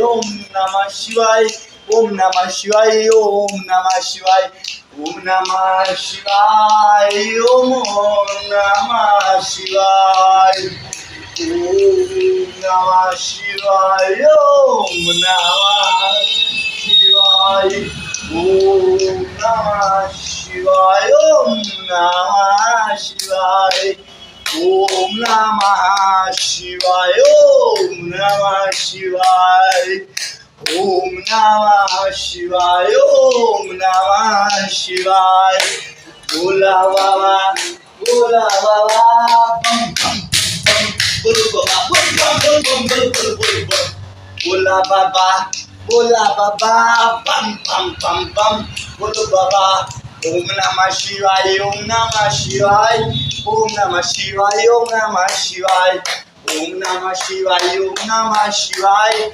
Om Namah Shivaya. Om Namah Shivaya. Om Namah Shivaya. Om Namah Shivaya. Om Namah Shivaya. Om Namah Shivaya. Om Namah Shivaya. Om Namah Shivaya. Om Namah Shivaya. Om Namah Shivaya. Om Namah Shivaya. Om Namah Shivaya. Om Namah Shivaya. Bola Baba, Bola Baba, bum bum bum, Bola Baba, bum bum bum bum bum bum bum. Bola Baba, Bola Baba, bum bum bum bum, Bola Baba. Om Namah Shivaya. Om Namah Shivaya. Om Namah Shivaya. Om Namah Shivaya. Om Namah Shivaya. Om Namah Shivaya.